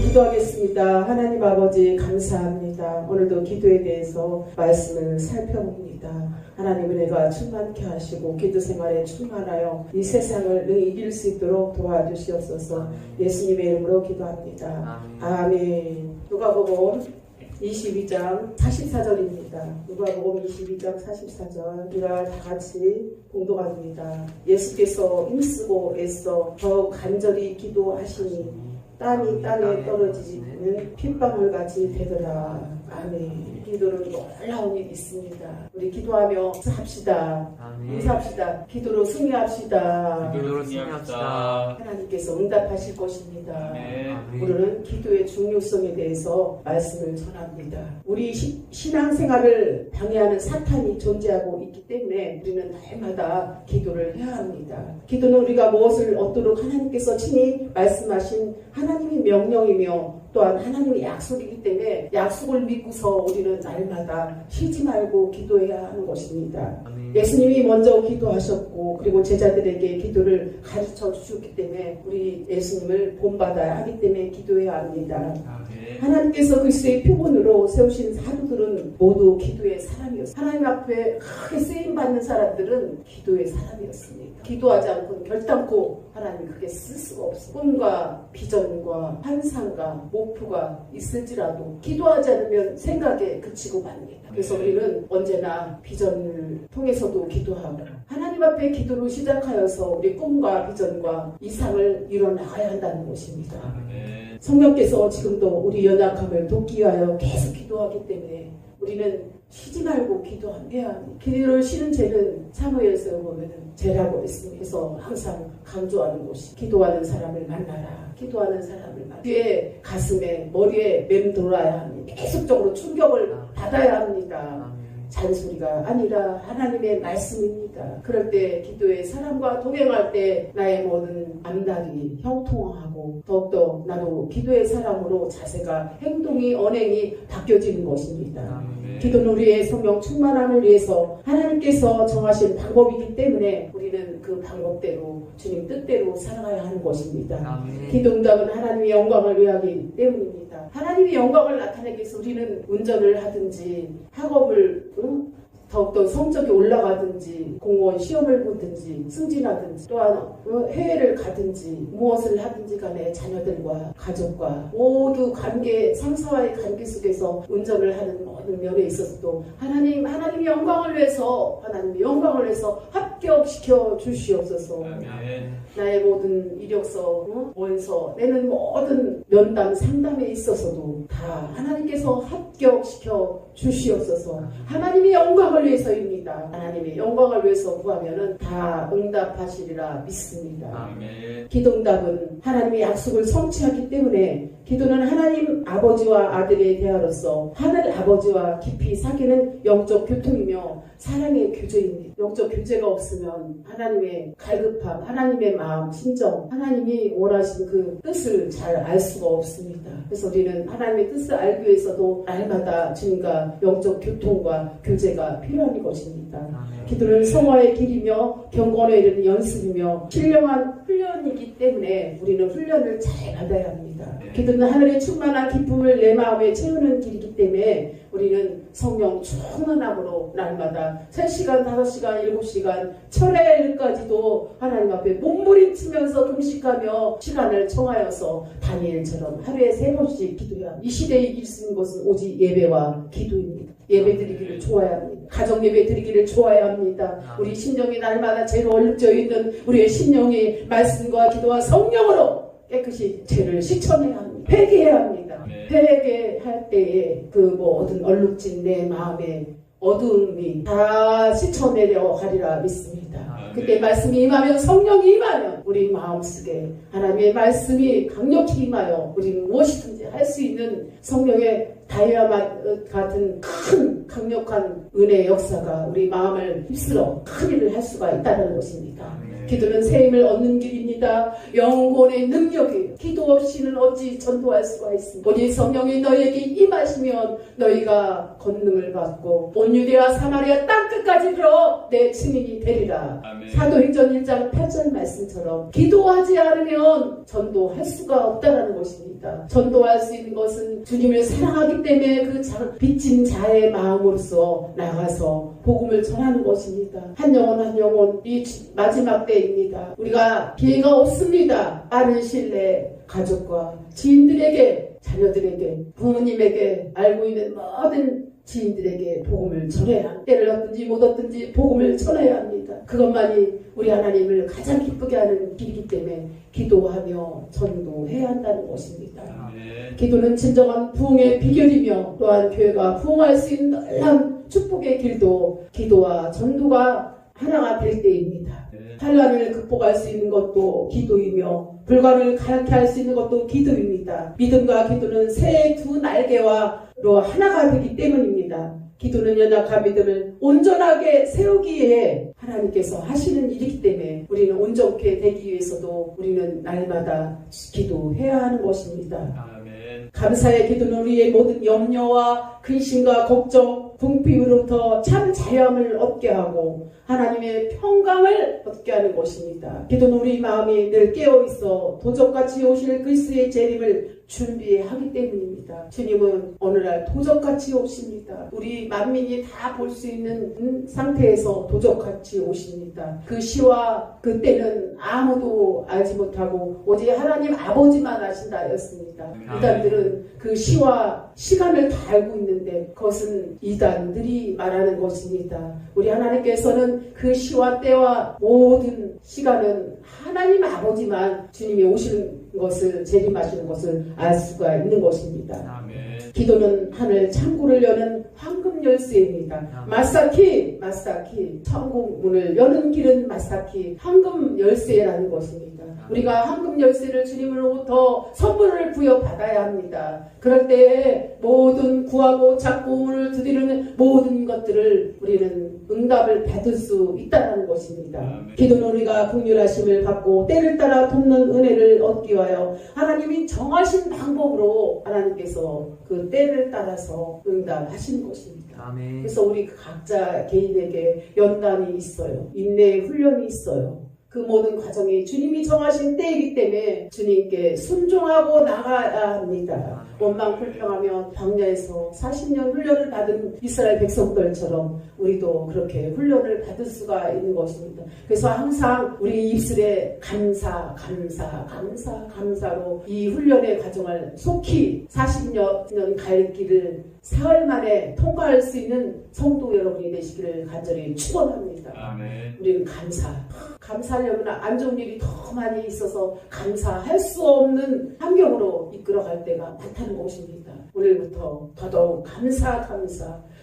기도하겠습니다. 하나님 아버지 감사합니다. 오늘도 기도에 대해서 말씀을 살펴봅니다. 하나님 은혜가 충만케 하시고 기도 생활에 충만하여 이 세상을 능히 이길 수 있도록 도와주시옵소서. 예수님의 이름으로 기도합니다. 아멘. 누가복음 22장 44절입니다. 누가복음 22장 44절 우리가 다 같이 봉독합니다. 예수께서 힘쓰고 애써 더욱 간절히 기도하시니 땀이 땅에 떨어지는 핏방울같이 되더라. 아멘. 기도는 놀라운 일이 있습니다. 우리 기도하며 합시다. 인사합시다. 기도로 승리합시다. 기도로 승리합시다. 하나님께서 응답하실 것입니다. 아멘. 오늘은 기도의 중요성에 대해서 말씀을 전합니다. 우리 신앙생활을 방해하는 사탄이 존재하고 있기 때문에 우리는 날마다 기도를 해야 합니다. 기도는 우리가 무엇을 얻도록 하나님께서 친히 말씀하신 하나님의 명령이며 또한 하나님의 약속이기 때문에 약속을 믿고서 우리는 날마다 쉬지 말고 기도해야 하는 것입니다. 예수님이 먼저 기도하셨고 그리고 제자들에게 기도를 가르쳐 주셨기 때문에 우리 예수님을 본받아야 하기 때문에 기도해야 합니다. 하나님께서 그리스도의 표본으로 세우신 사도들은 모두 기도의 사람이었습니다. 하나님 앞에 크게 쓰임받는 사람들은 기도의 사람이었습니다. 기도하지 않고는 결단코 하나님 그게 쓸 수가 없습니다. 꿈과 비전과 환상과 목표가 있을지라도 기도하지 않으면 생각에 그치고 맙니다. 그래서 우리는 언제나 비전을 통해서도 기도하고 하나님 앞에 기도를 시작하여서 우리 꿈과 비전과 이상을 이뤄나가야 한다는 것입니다. 성령께서 지금도 우리 연약함을 돕기 위하여 계속 기도하기 때문에 우리는 쉬지 말고 기도해야 합니다. 기도를 쉬는 죄는 사무엘서 보면 죄라고 했습니다. 그래서 항상 강조하는 것이 기도하는 사람을 만나라. 기도하는 사람을 만나라. 귀에 가슴에 머리에 맴돌아야 합니다. 계속적으로 충격을 받아야 합니다. 잔소리가 아니라 하나님의 말씀입니다. 그럴 때 기도의 사람과 동행할 때 나의 모든 암달이 형통하고 더욱더 나도 기도의 사람으로 자세가 행동이 언행이 바뀌어지는 것입니다. 기도는 우리의 성령 충만함을 위해서 하나님께서 정하신 방법이기 때문에 우리는 그 방법대로 주님 뜻대로 살아가야 하는 것입니다. 기도 응답은 하나님의 영광을 위하기 때문입니다. 하나님의 영광을 나타내기 위해서 우리는 운전을 하든지 학업을 더욱더 성적이 올라가든지 공무원 시험을 보든지 승진하든지 또한 해외를 가든지 무엇을 하든지 간에 자녀들과 가족과 모두 관계 상사와의 관계 속에서 운전을 하는 모든 면에 있어서도 하나님의 영광을 위해서 합격시켜 주시옵소서. 나의 모든 이력서 원서 내는 모든 면담 상담에 있어서도 다 하나님께서 합격시켜 주시옵소서. 하나님의 영광을 위해서입니다. 하나님의 영광을 위해서 구하면은 다 응답하시리라 믿습니다. 기도 응답은 하나님의 약속을 성취하기 때문에 기도는 하나님 아버지와 아들의 대화로서 하늘 아버지와 깊이 사귀는 영적 교통이며 사랑의 교제입니다. 영적 교제가 없으면 하나님의 갈급함, 하나님의 마음, 심정, 하나님이 원하신 그 뜻을 잘 알 수가 없습니다. 그래서 우리는 하나님의 뜻을 알기 위해서도 날마다 주님과 영적 교통과 교제가 필요한 것입니다. 기도는 성화의 길이며 경건에 이르는 연습이며 신령한 훈련이기 때문에 우리는 훈련을 잘 받아야 합니다. 기도는 하늘의 충만한 기쁨을 내 마음에 채우는 길이기 때문에 우리는 성령 충만함으로 날마다 3시간, 5시간, 7시간 철의 일까지도 하나님 앞에 몸부림치면서 금식하며 시간을 청하여서 다니엘처럼 하루에 3번씩 기도해야 합니다. 이 시대에 이길 수 있는 것은 오직 예배와 기도입니다. 예배 드리기를 좋아야 합니다. 가정 예배 드리기를 좋아야 합니다. 우리 심령이 날마다 죄로 얼룩져 있는 우리의 심령이 말씀과 기도와 성령으로 깨끗이 죄를 씻어내야 합니다. 회개해야 합니다. 회개할 때에 그 모든 얼룩진 내 마음의 어두움이 다 씻어내려 가리라 믿습니다. 그때 말씀이 임하면 성령이 임하면 우리 마음속에 하나님의 말씀이 강력히 임하여 우리는 무엇이든지 할 수 있는 성령의 다이아만 같은 큰 강력한 은혜의 역사가 우리 마음을 휩쓸어 큰 일을 할 수가 있다는 것입니다. 기도는 새 힘을 얻는 길입니다. 영혼의 능력이에요. 기도 없이는 어찌 전도할 수가 있습니까? 오직 성령이 너희에게 임하시면 너희가 권능을 받고 온 유대와 사마리아 땅끝까지 들어 내 증인이 되리라. 아멘. 사도행전 1장 8절 말씀처럼 기도하지 않으면 전도할 수가 없다는 것입니다. 전도할 수 있는 것은 주님을 사랑하기 때문에 그 빚진 자의 마음으로서 나가서 복음을 전하는 것입니다. 한 영혼 한 영혼 이 마지막 때입니다. 우리가 기회가 없습니다. 빠른 신뢰 가족과 지인들에게 자녀들에게 부모님에게 알고 있는 모든 지인들에게 복음을 전해야 때를 얻든지 못 얻든지 복음을 전해야 합니다. 그것만이 우리 하나님을 가장 기쁘게 하는 길이기 때문에 기도하며 전도해야 한다는 것입니다. 기도는 진정한 부흥의 비결이며 또한 교회가 부흥할 수 있는 놀라운 축복의 길도 기도와 전도가 하나가 될 때입니다. 환난을 극복할 수 있는 것도 기도이며 불가능을 가능케 할 수 있는 것도 기도입니다. 믿음과 기도는 새 두 날개와로 하나가 되기 때문입니다. 기도는 연약한 믿음을 온전하게 세우기에 하나님께서 하시는 일이기 때문에 우리는 온전케 되기 위해서도 우리는 날마다 기도해야 하는 것입니다. 아멘. 감사의 기도는 우리의 모든 염려와 근심과 걱정, 궁핍으로부터 참 자유함을 얻게 하고 하나님의 평강을 얻게 하는 것입니다. 기도는 우리 마음이 늘 깨어있어 도적같이 오실 그리스도의 재림을 준비하기 때문입니다. 주님은 어느 날 도적같이 오십니다. 우리 만민이 다 볼 수 있는 상태에서 도적같이 오십니다. 그 시와 그때는 아무도 알지 못하고 오직 하나님 아버지만 아신다였습니다. 이단들은 그 시와 시간을 다 알고 있는데 그것은 이단들이 말하는 것입니다. 우리 하나님께서는 그 시와 때와 모든 시간은 하나님 아버지만 주님이 오시는 것을 재림하시는 것을 알 수가 있는 것입니다. 아멘. 기도는 하늘 창고를 여는 황금 열쇠입니다. 마사키 천국 문을 여는 길은 마사키 황금 열쇠라는 것입니다. 우리가 황금 열쇠를 주님으로부터 선물을 부여받아야 합니다. 그럴 때 모든 구하고 찾고 문을 두드리는 모든 것들을 우리는 응답을 받을 수 있다는 것입니다. 기도는 우리가 긍휼하심을 받고 때를 따라 돕는 은혜를 얻기 위하여 하나님이 정하신 방법으로 하나님께서 그 때를 따라서 응답하시는 것입니다. 아멘. 그래서 우리 각자 개인에게 연단이 있어요. 인내의 훈련이 있어요. 그 모든 과정이 주님이 정하신 때이기 때문에 주님께 순종하고 나가야 합니다. 원망 불평하며 광야에서 40년 훈련을 받은 이스라엘 백성들처럼 우리도 그렇게 훈련을 받을 수가 있는 것입니다. 그래서 항상 우리 입술에 감사로 이 훈련의 과정을 속히 40년 갈 길을 사흘 만에 통과할 수 있는 성도 여러분이 되시기를 간절히 축원합니다. 아멘. 우리는 감사하려면 안 좋은 일이 더 많이 있어서 감사할 수 없는 환경으로 이끌어갈 때가 많다는 것입니다. 오늘부터 더더욱 감사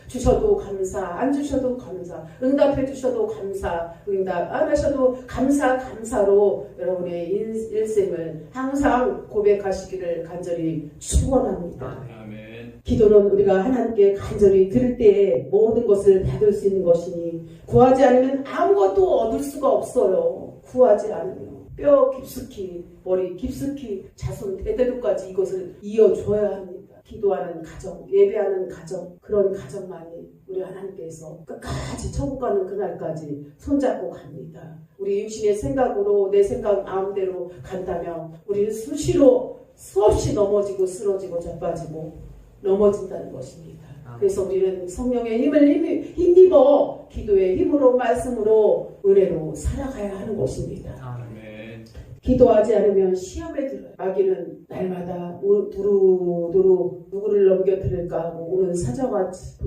주셔도 감사, 안 주셔도 감사, 응답해 주셔도 감사, 응답 안 하셔도 감사로 여러분의 일생을 항상 고백하시기를 간절히 축원합니다. 아멘. 기도는 우리가 하나님께 간절히 들을 때에 모든 것을 받을 수 있는 것이니 구하지 않으면 아무것도 얻을 수가 없어요. 구하지 않으면 뼈 깊숙이 머리 깊숙이 자손 대대로까지 이것을 이어줘야 합니다. 기도하는 가정, 예배하는 가정, 그런 가정만이 우리 하나님께서 끝까지 천국 가는 그날까지 손잡고 갑니다. 우리 육신의 생각으로 내 생각 마음대로 간다면 우리는 수없이 넘어지고 쓰러지고 자빠지고 넘어진다는 것입니다. 그래서 우리는 성령의 힘을 힘입어 기도의 힘으로 말씀으로 은혜로 살아가야 하는 것입니다. 아멘. 기도하지 않으면 시험에 들어요. 마귀는 날마다 두루두루 누구를 넘겨드릴까 하고 오는 사자같이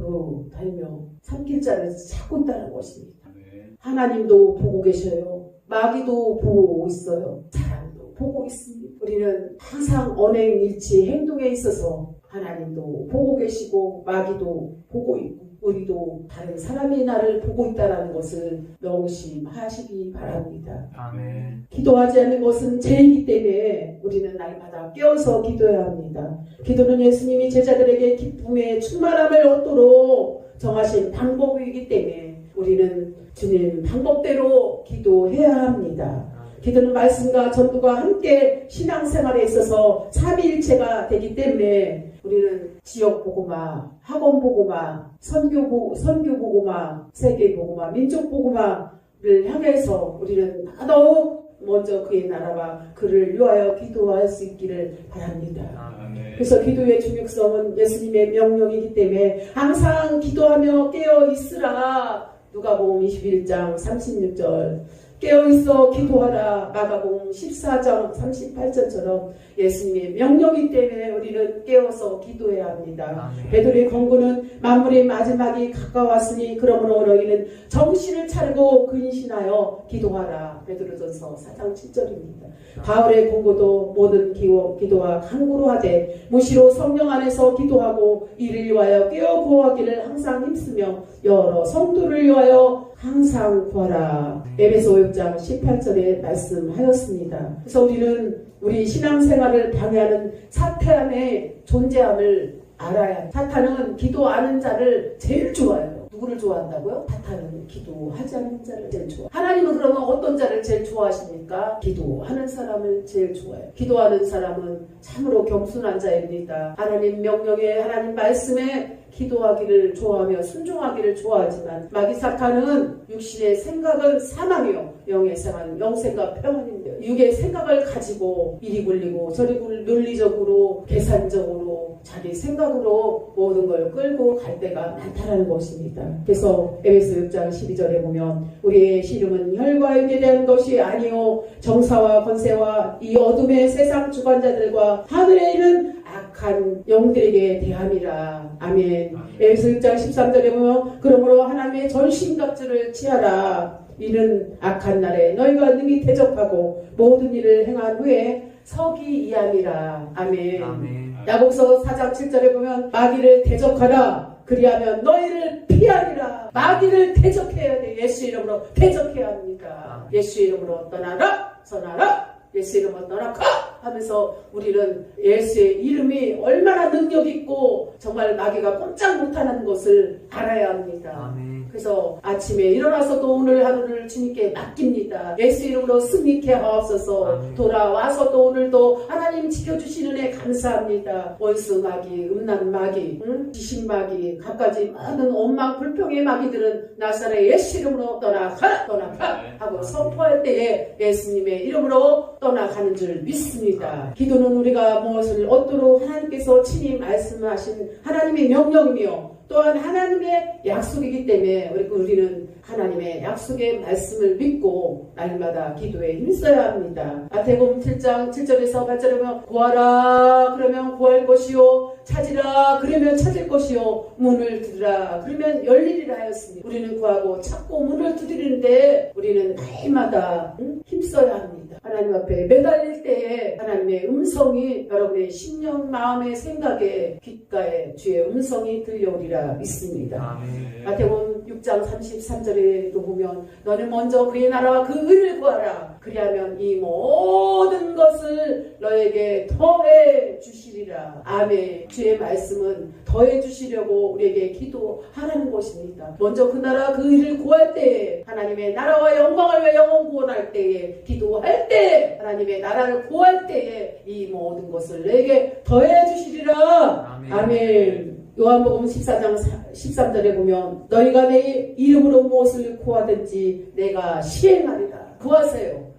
다니며 삼킬자를 찾고 있다는 것입니다. 아멘. 하나님도 보고 계셔요. 마귀도 보고 있어요. 사람도 보고 있습니다. 우리는 항상 언행일치 행동에 있어서 하나님도 보고 계시고 마귀도 보고 있고 우리도 다른 사람이 나를 보고 있다는 것을 명심하시기 바랍니다. 아멘. 기도하지 않는 것은 죄이기 때문에 우리는 날마다 깨어서 기도해야 합니다. 기도는 예수님이 제자들에게 기쁨의 충만함을 얻도록 정하신 방법이기 때문에 우리는 주님 방법대로 기도해야 합니다. 기도는 말씀과 전도가 함께 신앙생활에 있어서 삼위일체가 되기 때문에 우리는 지역보고마, 학원보고마, 선교보고마, 세계보고마, 민족보고마를 향해서 우리는 더욱 먼저 그의 나라와 그를 위하여 기도할 수 있기를 바랍니다. 그래서 기도의 중요성은 예수님의 명령이기 때문에 항상 기도하며 깨어 있으라. 누가복음 21장 36절 깨어있어 기도하라. 마가복음 14장 38절처럼 예수님의 명령이기 때문에 우리는 깨어서 기도해야 합니다. 베드로의 권고는 만물의 마지막이 가까웠으니 그러므로 너희는 정신을 차리고 근신하여 기도하라. 베드로전서 4장 7절입니다. 바울의 권고도 모든 기도와 간구로 하되 무시로 성령 안에서 기도하고 이를 위하여 깨어 구하기를 항상 힘쓰며 여러 성도를 위하여 항상 구하라. 에베소 6장 18절에 말씀하였습니다. 그래서 우리는 우리 신앙생활을 방해하는 사탄의 존재함을 알아야. 사탄은 기도하는 자를 제일 좋아해요. 누구를 좋아한다고요? 사탄은 기도하지 않는 자를 제일 좋아해요. 하나님은 그러면 어떤 자를 제일 좋아하십니까? 기도하는 사람을 제일 좋아해요. 기도하는 사람은 참으로 겸손한 자입니다. 하나님 명령에 하나님 말씀에 기도하기를 좋아하며 순종하기를 좋아하지만 마귀 사탄은 육신의 생각은 사망이요 영의 생각은 영생과 평안인데요. 육의 생각을 가지고 이리 굴리고 저리 논리적으로 계산적으로 자기 생각으로 모든 걸 끌고 갈 때가 많다는 것입니다. 그래서 에베소 6장 12절에 보면 우리의 시름은 혈과 육에 대한 것이 아니요 정사와 권세와 이 어둠의 세상 주관자들과 하늘에 있는 악한 영들에게 대함이라. 아멘. 에베소 6장 13절에 보면 그러므로 하나님의 전신갑주를 취하라. 이는 악한 날에 너희가 능히 대적하고 모든 일을 행한 후에 서기 이함이라. 아멘. 야고보서 4장 7절에 보면 마귀를 대적하라. 그리하면 너희를 피하리라. 마귀를 대적해야 돼. 예수 이름으로 대적해야 합니다. 예수 이름으로 떠나라. 선하라. 예수 이름으로 떠나가 하면서 우리는 예수의 이름이 얼마나 능력있고 정말 마귀가 꼼짝 못하는 것을 알아야 합니다. 그래서 아침에 일어나서도 오늘 하루를 주님께 맡깁니다. 예수 이름으로 승리케 하옵소서. 돌아와서 또 오늘도 하나님 지켜주시는 은혜 감사합니다. 원수 마귀, 음란 마귀, 지신 마귀, 갖가지 많은 원망 불평의 마귀들은 나사렛 예수 이름으로 떠나가 하고 선포할 때에 예수님의 이름으로 떠나가는 줄 믿습니다. 기도는 우리가 무엇을 얻도록 하나님께서 친히 말씀하신 하나님의 명령이며 또한 하나님의 약속이기 때문에 우리는 하나님의 약속의 말씀을 믿고 날마다 기도에 힘써야 합니다. 마태복음 7장 7절에서 8절에 보면 구하라 그러면 구할 것이요 찾으라 그러면 찾을 것이요 문을 두드라 그러면 열리리라 하였으니 우리는 구하고 찾고 문을 두드리는데 우리는 날마다 힘써야 합니다. 하나님 앞에 매달릴 때에 하나님의 음성이 여러분의 심령, 마음의 생각에 귓가에 주의 음성이 들려오리라 믿습니다. 마태복음 6장 33절에도 보면 너는 먼저 그의 나라와 그 의를 구하라. 그리하면 이 모든 것을 너에게 더해 주시리라. 아멘. 주의 말씀은 더해 주시려고 우리에게 기도하라는 것입니다. 먼저 그 나라 그 의를 구할 때에 하나님의 나라와 영광을 위해 영원 구원할 때에 기도할 때 하나님의 나라를 구할 때에 이 모든 것을 내게 더해 주시리라. 아멘. 요한복음 14장 13절에 보면 너희가 내 이름으로 무엇을 구하든지 내가 시행하리라. 구하세요.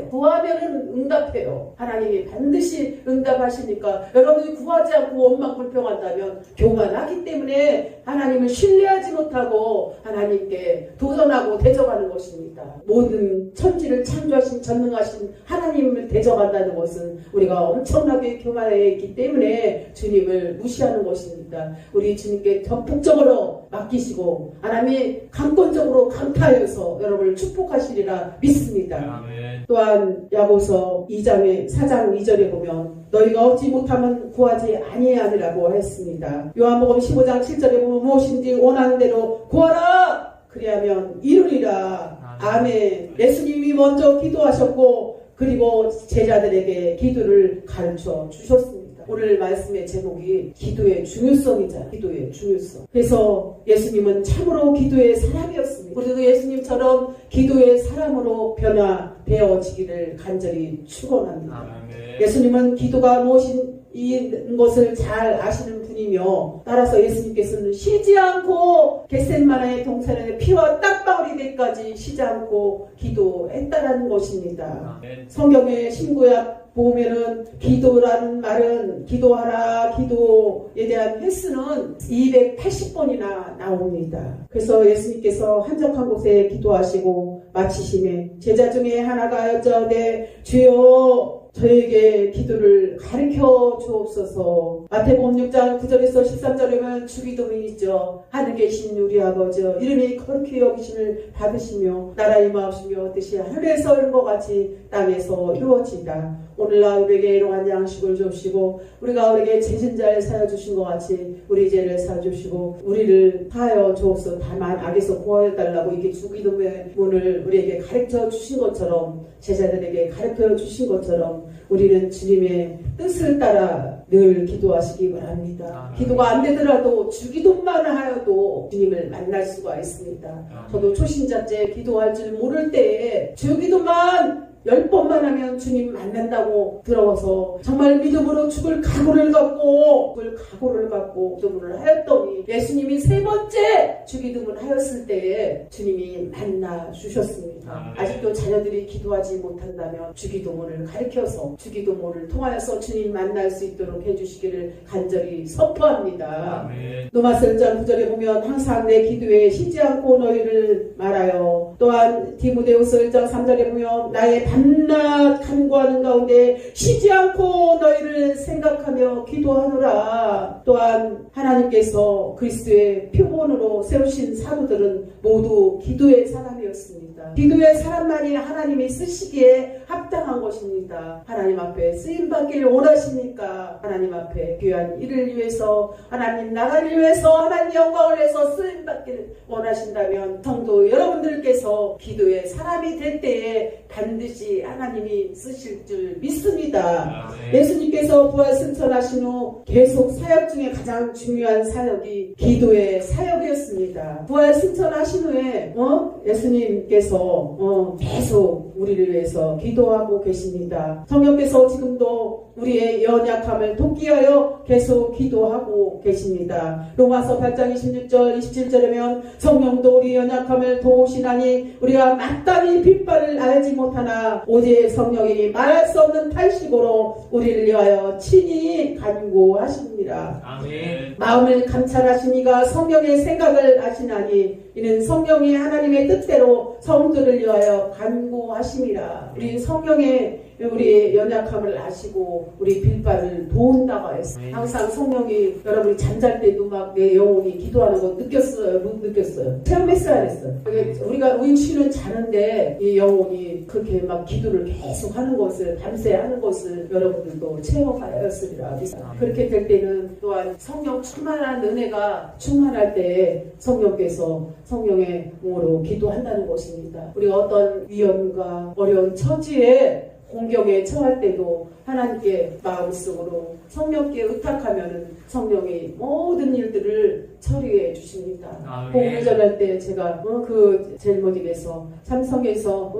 구하면은 응답해요. 하나님이 반드시 응답하시니까 여러분이 구하지 않고 원망 불평한다면 교만하기 때문에 하나님을 신뢰하지 못하고 하나님께 도전하고 대적하는 것입니다. 모든 천지를 창조하신 전능하신 하나님을 대적한다는 것은 우리가 엄청나게 교만해 있기 때문에 주님을 무시하는 것입니다. 우리 주님께 적극적으로 맡기시고 하나님이 강권적으로 강타하여서 여러분을 축복하시리라 믿습니다. 또한 야고보서 4장 2절에 보면 너희가 얻지 못하면 구하지 아니하리라고 했습니다. 요한복음 15장 7절에 보면 무엇인지 원하는 대로 구하라 그리하면 이루리라. 아멘. 예수님이 먼저 기도하셨고 그리고 제자들에게 기도를 가르쳐 주셨습니다. 오늘 말씀의 제목이 기도의 중요성이잖아요. 기도의 중요성. 그래서 예수님은 참으로 기도의 사람이었습니다. 우리도 예수님처럼 기도의 사람으로 변화되어지기를 간절히 축원합니다. 예수님은 기도가 무엇인 것을 잘 아시는 분이며 따라서 예수님께서는 쉬지 않고 겟세마네 동산에 피와 땀방울이 되기까지 쉬지 않고 기도했다는 것입니다. 성경의 신구약 보면은 기도라는 말은 기도하라 기도에 대한 횟수는 280번이나 나옵니다. 그래서 예수님께서 한적한 곳에 기도하시고 마치심에 제자 중에 하나가 여짜오되 주여 저에게 기도를 가르쳐 주옵소서. 마태복음 6장 9절에서 13절에는 주기도문이 있죠. 하늘 계신 우리 아버지 이름이 거룩히 여기심을 받으시며 나라 임하옵시며 뜻이 하늘에서 이룬 것 같이 땅에서 이루어지이다. 오늘날 우리에게 이러한 양식을 주시고 우리가 우리에게 죄진 자를 사하여 주신 것 같이 우리 죄를 사하여 주시고 우리를 사하여 주옵소서. 다만 악에서 구하여 달라고 이게 주기도문을 우리에게 가르쳐 주신 것처럼 제자들에게 가르쳐 주신 것처럼 우리는 주님의 뜻을 따라 늘 기도하시기 바랍니다. 기도가 안 되더라도 주기도만 하여도 주님을 만날 수가 있습니다. 저도 초신자 때 기도할 줄 모를 때에 주기도만 10번만 하면 주님 만난다고 들어서 정말 믿음으로 죽을 각오를 갖고 기도문을 하였더니 예수님이 3번째 주기도문 하였을 때에 주님이 만나 주셨습니다. 아직도 자녀들이 기도하지 못한다면 주기도문을 가르쳐서 주기도문을 통하여서 주님 만날 수 있도록 해주시기를 간절히 선포합니다. 로마서 1장 9절에 보면 항상 내 기도에 쉬지 않고 너희를 말하여 또한 디모데후서 1장 3절에 보면 나의 밤낮 간구하는 가운데 쉬지 않고 너희를 생각하며 기도하노라. 또한 하나님께서 그리스도의 표본으로 세우신 사도들은 모두 기도의 사람이었습니다. 기도의 사람만이 하나님이 쓰시기에 합당한 것입니다. 하나님 앞에 쓰임받기를 원하시니까 하나님 앞에 귀한 일을 위해서 하나님 나라를 위해서 하나님 영광을 위해서 쓰임받기를 원하신다면 성도 여러분들께서 기도의 사람이 될 때에 반드시 하나님이 쓰실 줄 믿습니다. 예수님께서 부활 승천하신 후 계속 사역 중에 가장 중요한 사역이 기도의 사역이었습니다. 부활 승천하신 후에 예수님께서 계속 우리를 위해서 기도하고 계십니다. 성령께서 지금도 우리의 연약함을 돕기하여 계속 기도하고 계십니다. 로마서 8장 26절 27절이면 성령도 우리 연약함을 도우시나니 우리가 마땅히 빗발을 알지 못하나 오직 성령이 말할 수 없는 탄식으로 우리를 위하여 친히 간구하십니다. 아멘. 마음을 감찰하시니가 성령의 생각을 아시나니 이는 성령이 하나님의 뜻대로 성도를 위하여 간구하심이라. 우리 성령의 우리의 연약함을 아시고 우리 빌바를 도운다고 했어요. 항상 성령이 여러분이 잠잘 때도 막 내 영혼이 기도하는 거 느꼈어요? 못 느꼈어요? 체험했어야 했어요. 우리가 쉬는 자는데 이 영혼이 그렇게 막 기도를 계속 하는 것을 밤새 하는 것을 여러분들도 체험하였으리라. 그렇게 될 때는 또한 성령 충만한 은혜가 충만할 때에 성령께서 성령의 몸으로 기도한다는 것입니다. 우리가 어떤 위험과 어려운 처지에 공경에 처할 때도 하나님께 마음속으로 성령께 의탁하면은 성령이 모든 일들을 처리해 주십니다. 복음을 전할 때 제가 그 젤모직에서 삼성에서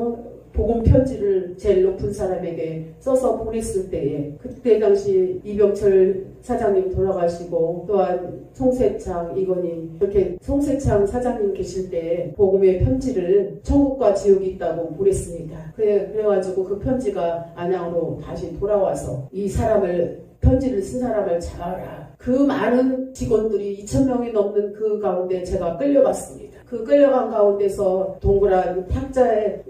복음 편지를 제일 높은 사람에게 써서 보냈을 때에 그때 당시 이병철 사장님 돌아가시고 또한 송세창 이건희 이렇게 송세창 사장님 계실 때 복음의 편지를 천국과 지옥이 있다고 보냈습니다. 그래가지고 그 편지가 안양으로 다시 돌아와서 이 사람을 편지를 쓴 사람을 잡아라. 그 많은 직원들이 2,000명이 넘는 그 가운데 제가 끌려갔습니다. 그 끌려간 가운데서 동그란 탁자에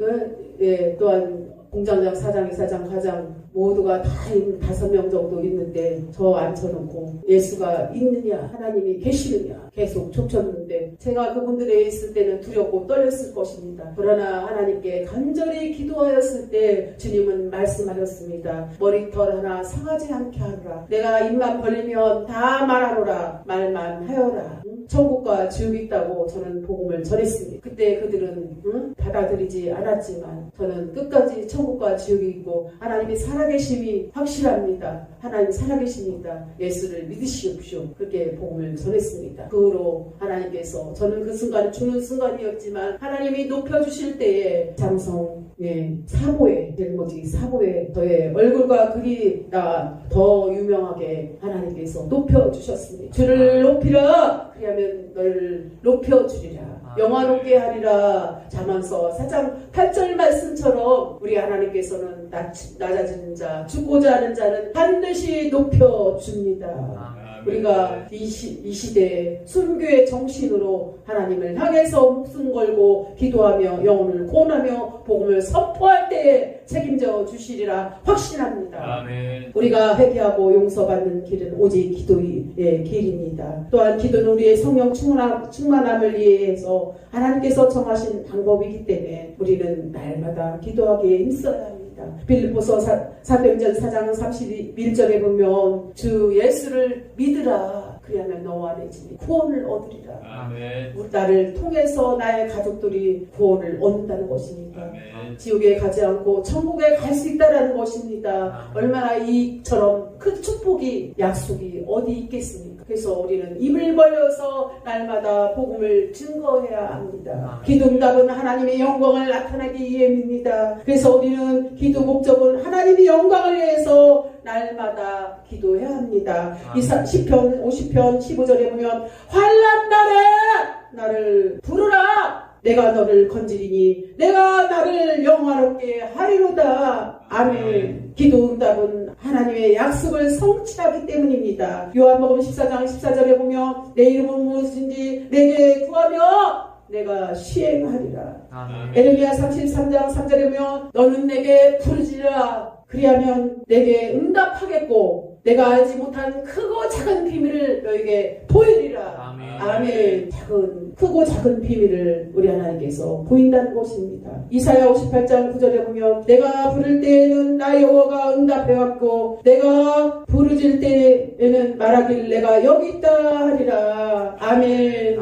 또한 공장장, 사장, 이사장, 과장 모두가 다 5명 정도 있는데 저 앉혀놓고 예수가 있느냐 하나님이 계시느냐 계속 촉쳤는데 제가 그분들에 있을 때는 두렵고 떨렸을 것입니다. 그러나 하나님께 간절히 기도하였을 때 주님은 말씀하셨습니다. 머리털 하나 상하지 않게 하노라. 내가 입만 벌리면 다 말하노라. 말만 하여라. 천국과 지옥이 있다고 저는 복음을 전했습니다. 그때 그들은 받아들이지 않았지만 저는 끝까지 천국과 지옥이 있고 하나님이 살아계심이 확실합니다. 하나님 살아계십니다. 예수를 믿으시옵시오. 그렇게 복음을 전했습니다. 그 후로 하나님께서 저는 그 순간 죽는 순간이었지만 하나님이 높여주실 때에 장성 사보에 델모지 사보에 저의 얼굴과 글이 더 유명하게 하나님께서 높여주셨습니다. 주를 높이라 그러면 너를 높여주리라. 영화롭게 하리라. 잠언서 4장 8절 말씀처럼 우리 하나님께서는 낮아지는 자 죽고자 하는 자는 반드시 높여줍니다. 우리가 이 시대에 순교의 정신으로 하나님을 향해서 목숨 걸고 기도하며 영혼을 구원하며 복음을 선포할 때에 책임져 주시리라 확신합니다. 아멘. 우리가 회개하고 용서받는 길은 오직 기도의 길입니다. 또한 기도는 우리의 성령 충만함을 위해서 하나님께서 정하신 방법이기 때문에 우리는 날마다 기도하기에 힘써야 합니다. 빌립보서 사도행전 4장 31절에 보면 주 예수를 믿으라. 그리하면 너와 내 집이 구원을 얻으리라. 아멘. 나를 통해서 나의 가족들이 구원을 얻는다는 것입니다. 아멘. 지옥에 가지 않고 천국에 갈 수 있다는 것입니다. 아멘. 얼마나 이처럼 큰 축복이 약속이 어디 있겠습니까? 그래서 우리는 입을 벌려서 날마다 복음을 증거해야 합니다. 기도응답은 하나님의 영광을 나타내기 위함입니다. 그래서 우리는 기도 목적은 하나님의 영광을 위해서 날마다 기도해야 합니다. 시편 50편 15절에 보면 환난 날에 나를 부르라. 내가 너를 건지리니 내가 나를 영화롭게 하리로다. 아멘. 기도 응답은 하나님의 약속을 성취하기 때문입니다. 요한복음 14장 14절에 보면 내 이름은 무엇인지 내게 구하며 내가 시행하리라. 에레미야 33장 3절에 보면 너는 내게 부르지라. 그리하면 내게 응답하겠고 내가 알지 못한 크고 작은 비밀을 너에게 보이리라. 아멘. 크고 작은 비밀을 우리 하나님께서 보인다는 것입니다. 이사야 58장 9절에 보면 내가 부를 때에는 나 여호와가 응답해왔고 내가 부르질 때에는 말하길 내가 여기 있다 하리라. 아멘.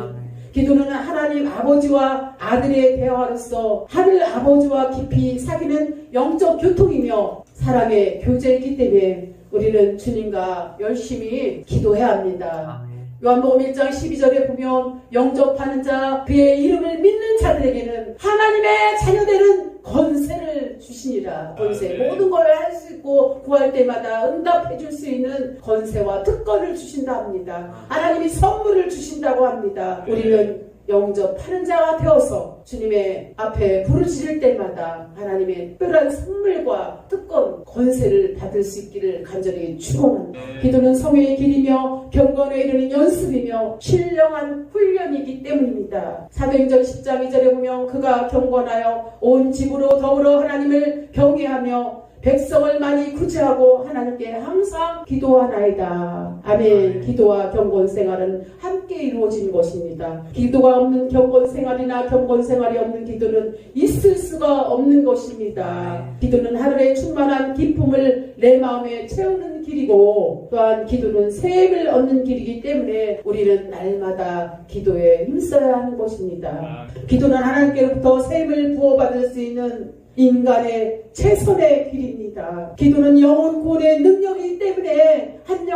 기도는 하나님 아버지와 아들의 대화로서 하늘 아버지와 깊이 사귀는 영적 교통이며 사랑의 교제이기 때문에 우리는 주님과 열심히 기도해야 합니다. 요한복음 1장 12절에 보면 영접하는 자 그의 이름을 믿는 자들에게는 하나님의 자녀되는 권세를 주시니라. 권세. 모든 걸 할 수 있고 구할 때마다 응답해 줄 수 있는 권세와 특권을 주신다 합니다. 하나님이 선물을 주신다고 합니다. 우리는 영접하는 자가 되어서 주님의 앞에 부르짖을 때마다 하나님의 특별한 선물과 특권, 권세를 받을 수 있기를 간절히 축원합니다. 기도는 성회의 길이며 경건에 이르는 연습이며 신령한 훈련이기 때문입니다. 사도행전 10장 2절에 보면 그가 경건하여 온 집으로 더불어 하나님을 경외하며 백성을 많이 구제하고 하나님께 항상 기도하나이다. 아멘. 기도와 경건 생활은 함께 이루어진 것입니다. 기도가 없는 경건 생활이나 경건 생활이 없는 기도는 있을 수가 없는 것입니다. 기도는 하늘의 충만한 기쁨을 내 마음에 채우는 길이고 또한 기도는 샘을 얻는 길이기 때문에 우리는 날마다 기도에 힘써야 하는 것입니다. 기도는 하나님께로부터 샘을 부어받을 수 있는 인간의 최선의 길입니다. 기도는 영혼 구원의 능력이기 때문에 한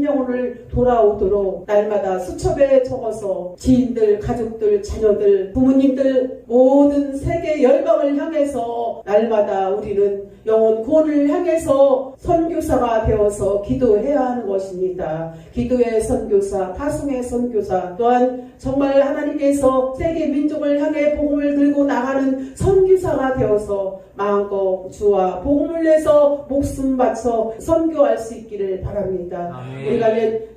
영혼을 돌아오도록 날마다 수첩에 적어서 지인들, 가족들, 자녀들, 부모님들 모든 세계 열방을 향해서 날마다 우리는 영혼 구원을 향해서 선교사가 되어서 기도해야 하는 것입니다. 기도의 선교사, 파송의 선교사, 또한 정말 하나님께서 세계 민족을 향해 복음을 들고 나가는 선교사가 되어서 마음껏 주와 복음을 내서 목숨 바쳐 선교할 수 있기를 바랍니다. 우리가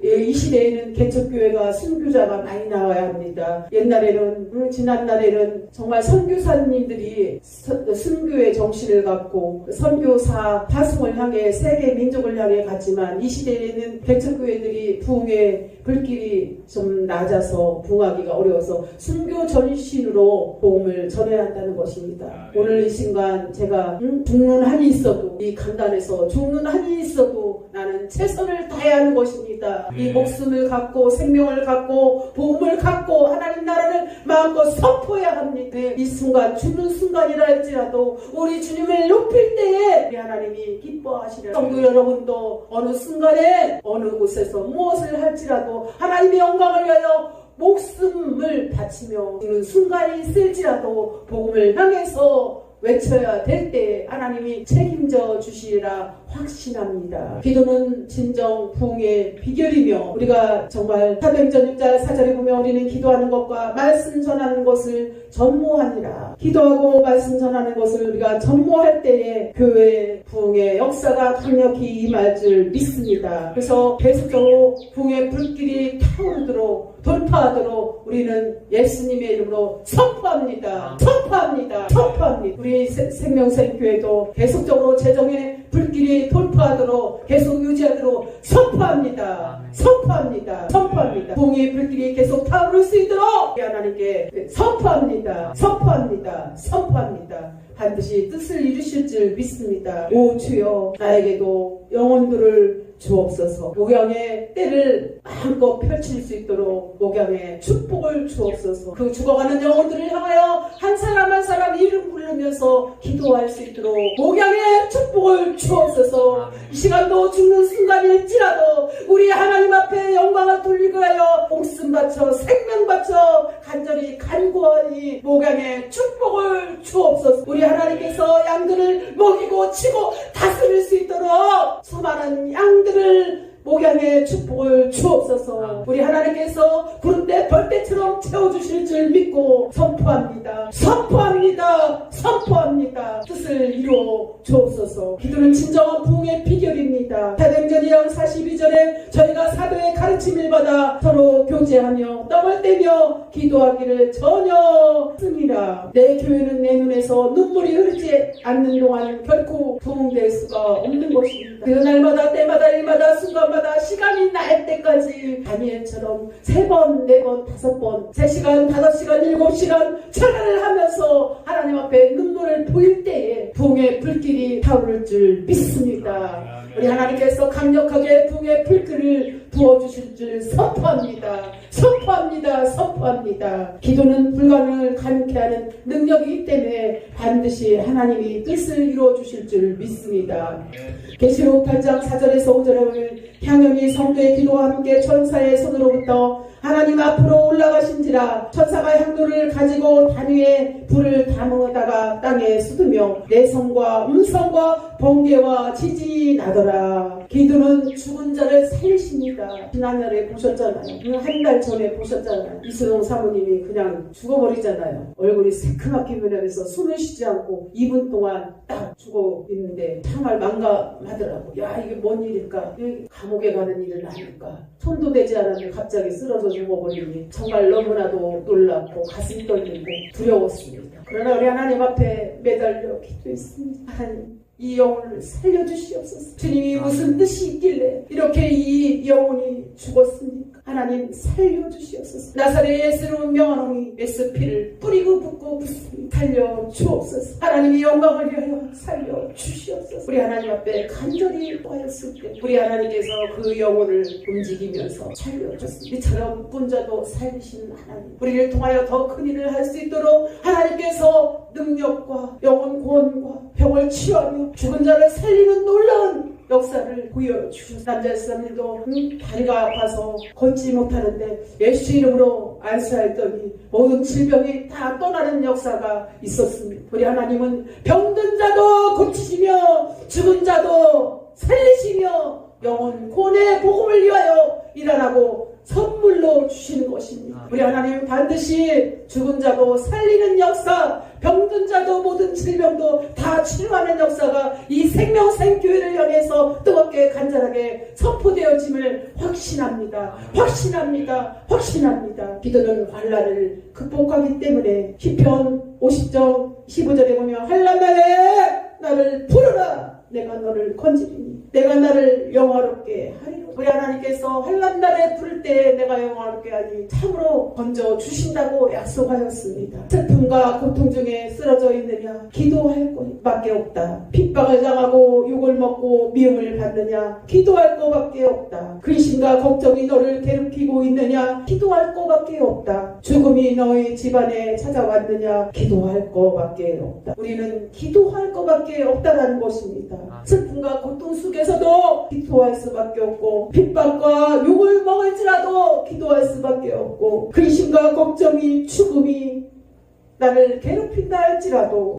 이 시대에는 개척교회가 순교자가 많이 나와야 합니다. 옛날에는 지난날에는 정말 선교사님들이 순교의 정신을 갖고 선교사 파송을 향해 세계 민족을 향해 갔지만 이 시대에는 개척교회들이 부흥의 불길이 좀 낮아서 부흥하기가 어려워서 순교 전신으로 복음을 전해야 한다는 것입니다. 오늘 이 순간 제가 죽는 한이 있어도 이 강단에서 죽는 한이 있어도 나는 최선을 다해야 하는 것입니다. 이 목숨을 갖고 생명을 갖고 복음을 갖고 하나님 나라를 마음껏 선포해야 합니다. 이 순간 죽는 순간이라 할지라도 우리 주님을 높일 때에 우리 하나님이 기뻐하시리라. 성도 여러분도 어느 순간에 어느 곳에서 무엇을 할지라도 하나님의 영광을 위하여 목숨을 바치며 죽는 순간이 있을지라도 복음을 향해서 외쳐야 될 때 하나님이 책임져 주시리라 확신합니다. 기도는 진정 부흥의 비결이며 우리가 정말 사도행전 6장 4절에 보면 우리는 기도하는 것과 말씀 전하는 것을 전무하니라. 기도하고 말씀 전하는 것을 우리가 전무할 때에 교회 부흥의 역사가 강력히 임할 줄 믿습니다. 그래서 계속적으로 부흥의 불길이 타오르도록 돌파하도록 우리는 예수님의 이름으로 선포합니다. 선포합니다. 선포합니다. 우리 생명생교회도 계속적으로 재정의 불길이 돌파하도록 계속 유지하도록 선포합니다. 선포합니다. 선포합니다. 부흥의 불길이 계속 타오를 수 있도록 하나님께 선포합니다. 선포합니다. 선포합니다. 반드시 뜻을 이루실 줄 믿습니다. 오 주여 나에게도 영혼들을 주옵소서. 목양의 때를 마음껏 펼칠 수 있도록 목양의 축복을 주옵소서. 그 죽어가는 영혼들을 향하여 한 사람 한 사람 이름 부르면서 기도할 수 있도록 목양의 축복을 주옵소서. 이 시간도 죽는 순간일지라도 우리 하나님 앞에 영광을 돌리고 하여 목숨 바쳐 생명 바쳐 간절히 간구하니 목양의 축복을 주옵소서. 우리 하나님께서 양들을 먹이고 치고 다스릴 수 있도록 수많은 양들을 목양의 축복을 주옵소서. 우리 하나님께서 구름대 벌떼처럼 채워주실 줄 믿고 선포합니다. 선포합니다. 선포합니다. 뜻을 이루어 주옵소서. 기도는 진정한 부흥의 비결입니다. 사도행전 2장 42절에 저희가 사도의 가르침을 받아 서로 교제하며 떡을 떼며 기도하기를 전혀 씁니다. 내 교회는 내 눈에서 눈물이 흐르지 않는 동안 결코 부흥될 수가 없는 것입니다. 그 날마다 때마다 일마다 순간마다 시간이 날 때까지 다니엘처럼 3번, 4번, 5번 3시간, 5시간, 7시간 찬양을 하면서 하나님 앞에 눈물을 보일 때에 부흥의 불길이 타오를 줄 믿습니다. 우리 하나님께서 강력하게 부흥의 불길을 부어주실 줄 선포합니다. 선포합니다. 선포합니다. 기도는 불가능을 가능케 하는 능력이기 때문에 반드시 하나님이 뜻을 이루어 주실 줄 믿습니다. 계시록 8장 4절에서 5절에 보면 향연이 성도의 기도와 함께 천사의 손으로부터 하나님 앞으로 올라가신지라. 천사가 향도를 가지고 단 위에 불을 담아다가 땅에 쏟으며 내성과 음성과 번개와 지진이 나더라. 기도는 죽은 자를 살리십니다. 지난날에 보셨잖아요. 한 달 전에 보셨잖아요. 이수동 사모님이 그냥 죽어버리잖아요. 얼굴이 새카맣게 변하면서 숨을 쉬지 않고 2분 동안 딱 죽어 있는데 정말 망감하더라고. 야, 이게 뭔 일일까? 감옥에 가는 일은 아닐까? 손도 대지 않았는데 갑자기 쓰러져 죽어버리니 정말 너무나도 놀랍고 가슴이 떨리고 두려웠습니다. 그러나 우리 하나님 앞에 매달려 기도했습니다. 하나님, 이 영혼을 살려주시옵소서. 주님이 무슨 뜻이 있길래 이렇게 이 영혼이 죽었습니까? 하나님 살려주시옵소서. 나사렛 예수로 명하노니 예수 피를 뿌리고 붓고 붓습니다. 살려주옵소서. 하나님의 영광을 위하여 살려주시옵소서. 우리 하나님 앞에 간절히 구하였을 때 우리 하나님께서 그 영혼을 움직이면서 살려주셨습니다. 이처럼 군자도 살리시는 하나님, 우리를 통하여 더 큰 일을 할 수 있도록 하나님께서 능력과 영혼 구원과 병을 치유하며 죽은 자를 살리는 놀라운 역사를 보여주셨습니다. 남자 사람들도 다리가 아파서 걷지 못하는데 예수 이름으로 안수했더니 모든 질병이 다 떠나는 역사가 있었습니다. 우리 하나님은 병든 자도 고치시며 죽은 자도 살리시며 영혼 구원의 복음을 위하여 일하라고 선물로 주시는 것입니다. 우리 하나님 반드시 죽은 자도 살리는 역사, 병든 자도 모든 질병도 다 치료하는 역사가 이 생명생교회를 향해서 뜨겁게 간절하게 선포되어짐을 확신합니다. 확신합니다. 확신합니다. 기도는 환난을 극복하기 때문에 시편 50장 15절에 보면 환난날에 나를 부르라. 내가 너를 건지리니 내가 나를 영화롭게 하리라. 우리 하나님께서 환난날에 부를 때 내가 영화롭게 하니 참으로 건져 주신다고 약속하였습니다. 슬픔과 고통 중에 쓰러져 있느냐? 기도할 것밖에 없다. 핍박을 당하고 욕을 먹고 미움을 받느냐? 기도할 것밖에 없다. 근심과 걱정이 너를 괴롭히고 있느냐? 기도할 것밖에 없다. 죽음이 너의 집안에 찾아왔느냐? 기도할 것밖에 없다. 우리는 기도할 것밖에 없다라는 것입니다. 슬픔과 고통 속에서도 기도할 수밖에 없고, 핍박과 욕을 먹을지라도 기도할 수밖에 없고, 근심과 걱정이 죽음이 나를 괴롭힌다 할지라도